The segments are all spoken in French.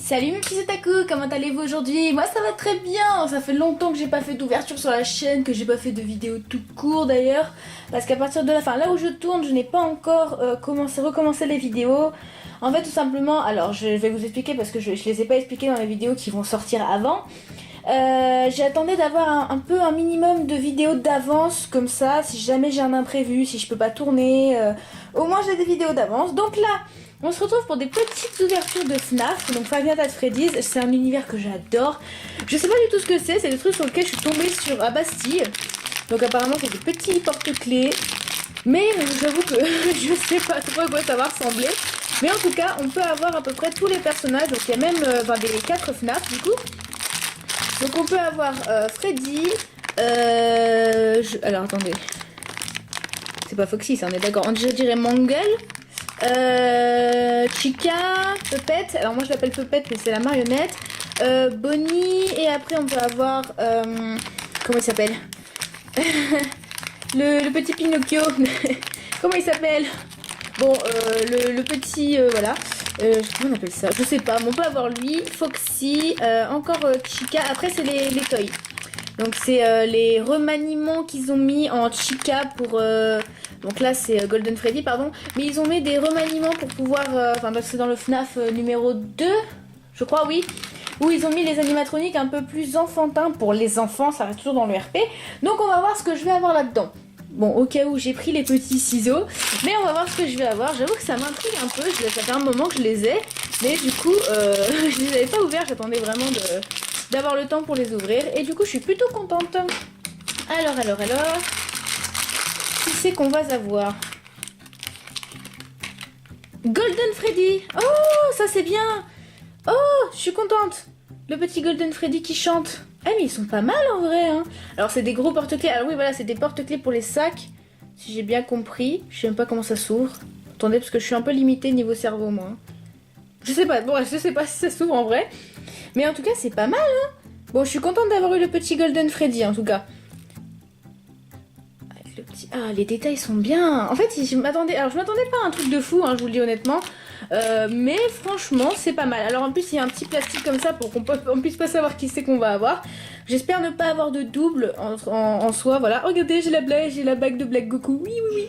Salut mes petits otaku, comment allez-vous aujourd'hui? Moi ça va très bien, ça fait longtemps que j'ai pas fait d'ouverture sur la chaîne, que j'ai pas fait de vidéo tout court d'ailleurs. Parce qu'à partir de la fin, là où je tourne, je n'ai pas encore recommencé les vidéos. En fait tout simplement, alors je vais vous expliquer parce que je les ai pas expliquées dans les vidéos qui vont sortir avant. J'attendais d'avoir un minimum de vidéos d'avance comme ça, si jamais j'ai un imprévu, si je peux pas tourner, au moins j'ai des vidéos d'avance. Donc là, on se retrouve pour des petites ouvertures de FNAF, donc Five Nights at Freddy's, c'est un univers que j'adore. Je sais pas du tout ce que c'est des trucs sur lesquels je suis tombée à Bastille. Donc apparemment c'est des petits porte-clés, mais j'avoue que je sais pas trop à quoi ça va ressembler. Mais en tout cas, on peut avoir à peu près tous les personnages, donc il y a même des 4 FNAF du coup. Donc on peut avoir Freddy, alors attendez, c'est pas Foxy ça, on est d'accord, je dirais Mangle, Chica, Puppet, alors moi je l'appelle Puppet mais c'est la marionnette, Bonnie, et après on peut avoir, comment il s'appelle le petit Pinocchio, comment il s'appelle? Bon, le petit, voilà. Comment on appelle ça? Je sais pas, mais on peut avoir lui, Foxy, encore Chica. Après, c'est les toys. Donc, c'est les remaniements qu'ils ont mis en Chica pour... donc là, c'est Golden Freddy, pardon. Mais ils ont mis des remaniements pour pouvoir... Enfin, c'est dans le FNAF numéro 2, je crois, oui. Où ils ont mis les animatroniques un peu plus enfantins pour les enfants. Ça reste toujours dans le RP. Donc, on va voir ce que je vais avoir là-dedans. Bon, au cas où j'ai pris les petits ciseaux, mais on va voir ce que je vais avoir. J'avoue que ça m'intrigue un peu, ça fait un moment que je les ai, mais du coup, je les avais pas ouverts, j'attendais vraiment d'avoir le temps pour les ouvrir, et du coup, je suis plutôt contente. Alors, qui c'est qu'on va avoir? Golden Freddy! Oh, ça c'est bien! Oh, je suis contente! Le petit Golden Freddy qui chante. Ah mais ils sont pas mal en vrai hein. Alors c'est des gros porte-clés. Alors oui voilà, c'est des porte-clés pour les sacs. Si j'ai bien compris. Je sais même pas comment ça s'ouvre. Attendez parce que je suis un peu limitée niveau cerveau moi. Je sais pas, bon je sais pas si ça s'ouvre en vrai. Mais en tout cas c'est pas mal hein. Bon je suis contente d'avoir eu le petit Golden Freddy en tout cas. Avec le petit... Ah les détails sont bien. En fait je m'attendais pas à un truc de fou hein, je vous le dis honnêtement. Mais franchement c'est pas mal. Alors en plus il y a un petit plastique comme ça pour qu'on puisse pas savoir qui c'est qu'on va avoir. J'espère ne pas avoir de double en soi. Voilà, regardez j'ai la bague de Black Goku. Oui.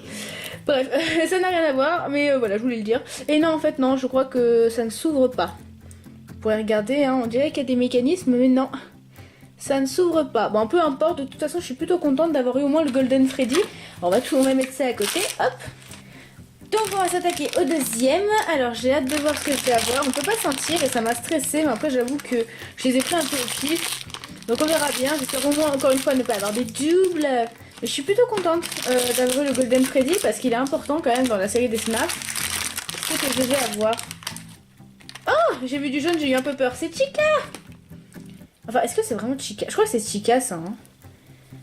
Bref, ça n'a rien à voir. Mais voilà je voulais le dire. Et non en fait non je crois que ça ne s'ouvre pas. Vous pourrez regarder hein, on dirait qu'il y a des mécanismes mais non. Ça ne s'ouvre pas. Bon peu importe, de toute façon je suis plutôt contente d'avoir eu au moins le Golden Freddy. On va mettre ça à côté. Hop. Donc on va s'attaquer au deuxième. Alors j'ai hâte de voir ce que je vais avoir. On peut pas sentir et ça m'a stressé. Mais après j'avoue que je les ai pris un peu au pif. Donc on verra bien. J'espère au moins encore une fois ne pas avoir des doubles. Mais je suis plutôt contente d'avoir le Golden Freddy parce qu'il est important quand même dans la série des FNAF. Ce que je vais avoir. Oh j'ai vu du jaune, j'ai eu un peu peur. C'est Chica. Enfin est-ce que c'est vraiment Chica? Je crois que c'est Chica ça. Hein.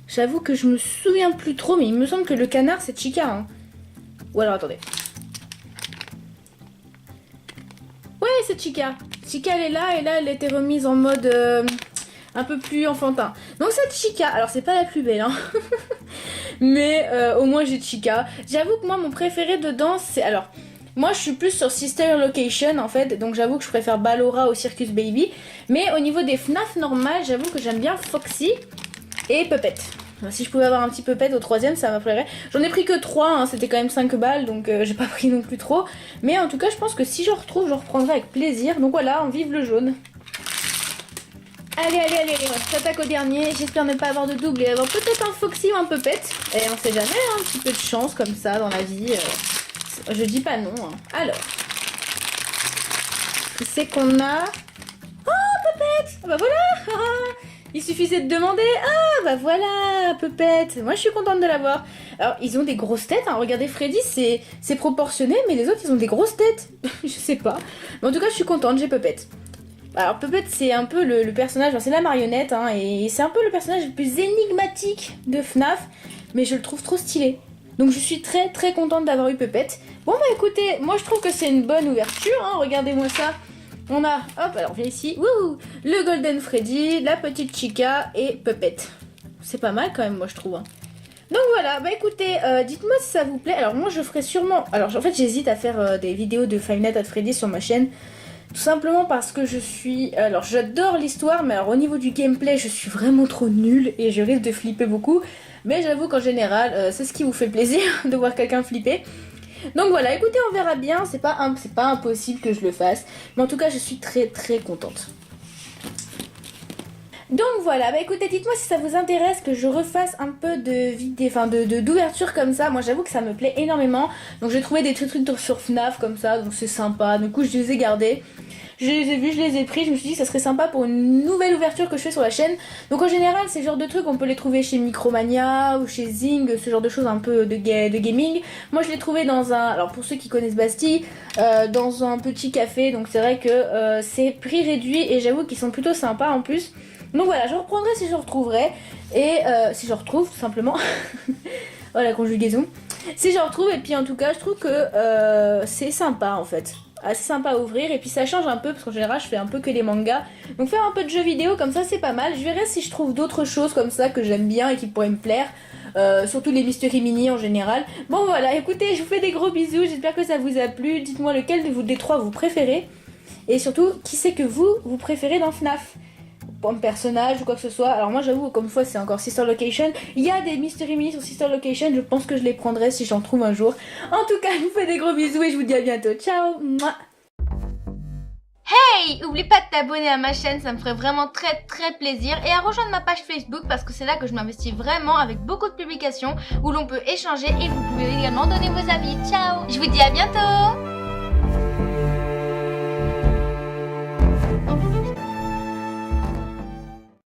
J'avoue que je me souviens plus trop. Mais il me semble que le canard c'est Chica. Hein. Ou alors attendez. Ouais c'est Chica. Chica elle est là et là elle a été remise en mode un peu plus enfantin. Donc c'est Chica. Alors c'est pas la plus belle hein. Mais au moins j'ai Chica. J'avoue que moi mon préféré dedans c'est... Alors moi je suis plus sur Sister Location en fait. Donc j'avoue que je préfère Ballora au Circus Baby. Mais au niveau des FNAF normales j'avoue que j'aime bien Foxy et Puppet. Si je pouvais avoir un petit peu pet au troisième, ça m'appellerait. J'en ai pris que 3, hein, c'était quand même 5 balles, donc j'ai pas pris non plus trop. Mais en tout cas, je pense que si je retrouve, je reprendrai avec plaisir. Donc voilà, on vive le jaune. Allez, on s'attaque au dernier. J'espère ne pas avoir de double et avoir peut-être un Foxy ou un Puppet. Et on sait jamais, hein, un petit peu de chance comme ça dans la vie. Je dis pas non. Hein. Alors, qui c'est qu'on a? Oh, Puppet! Bah voilà. Il suffisait de demander. Ah bah voilà, Puppet. Moi je suis contente de l'avoir. Alors ils ont des grosses têtes. Hein. Regardez Freddy, c'est proportionné, mais les autres ils ont des grosses têtes. Je sais pas. Mais en tout cas je suis contente, j'ai Puppet. Alors Puppet c'est un peu le personnage, c'est la marionnette, hein, et c'est un peu le personnage le plus énigmatique de FNAF, mais je le trouve trop stylé. Donc je suis très très contente d'avoir eu Puppet. Bon bah écoutez, moi je trouve que c'est une bonne ouverture. Hein. Regardez-moi ça. On a, hop, alors viens ici, wouhou, le Golden Freddy, la petite Chica et Puppet. C'est pas mal quand même, moi je trouve. Hein. Donc voilà, bah écoutez, dites-moi si ça vous plaît. Alors moi je ferai sûrement, alors en fait j'hésite à faire des vidéos de Five Nights at Freddy's sur ma chaîne. Tout simplement parce que je suis... Alors j'adore l'histoire, mais alors au niveau du gameplay, je suis vraiment trop nulle et je risque de flipper beaucoup. Mais j'avoue qu'en général, c'est ce qui vous fait plaisir de voir quelqu'un flipper. Donc voilà, écoutez, on verra bien, c'est pas impossible que je le fasse. Mais en tout cas, je suis très très contente. Donc voilà, bah écoutez, dites-moi si ça vous intéresse que je refasse un peu de vidéos, enfin d'ouverture comme ça. Moi j'avoue que ça me plaît énormément. Donc j'ai trouvé des trucs sur FNAF comme ça, donc c'est sympa. Du coup je les ai gardés. Je les ai vus, je les ai pris, je me suis dit que ça serait sympa pour une nouvelle ouverture que je fais sur la chaîne. Donc en général, ces genres de trucs, on peut les trouver chez Micromania ou chez Zing, ce genre de choses un peu de gaming. Moi je l'ai trouvé dans un, alors pour ceux qui connaissent Bastille, dans un petit café. Donc c'est vrai que c'est prix réduit et j'avoue qu'ils sont plutôt sympas en plus. Donc voilà, je reprendrai si je retrouverai. Et si je retrouve, tout simplement. Voilà, conjugaison. Si je retrouve, et puis en tout cas, je trouve que c'est sympa en fait. Assez sympa à ouvrir. Et puis ça change un peu, parce qu'en général, je fais un peu que des mangas. Donc faire un peu de jeux vidéo comme ça, c'est pas mal. Je verrai si je trouve d'autres choses comme ça que j'aime bien et qui pourraient me plaire. Surtout les Mystery Mini en général. Bon voilà, écoutez, je vous fais des gros bisous. J'espère que ça vous a plu. Dites-moi lequel des trois vous préférez. Et surtout, qui c'est que vous préférez dans FNAF ? Pour un personnage ou quoi que ce soit. Alors moi j'avoue, comme fois c'est encore Sister Location. Il y a des Mystery Mini sur Sister Location. Je pense que je les prendrai si j'en trouve un jour. En tout cas, je vous fais des gros bisous et je vous dis à bientôt. Ciao. Mouah. Hey, oublie pas de t'abonner à ma chaîne, ça me ferait vraiment très plaisir, et à rejoindre ma page Facebook parce que c'est là que je m'investis vraiment avec beaucoup de publications où l'on peut échanger et vous pouvez également donner vos avis. Ciao, je vous dis à bientôt.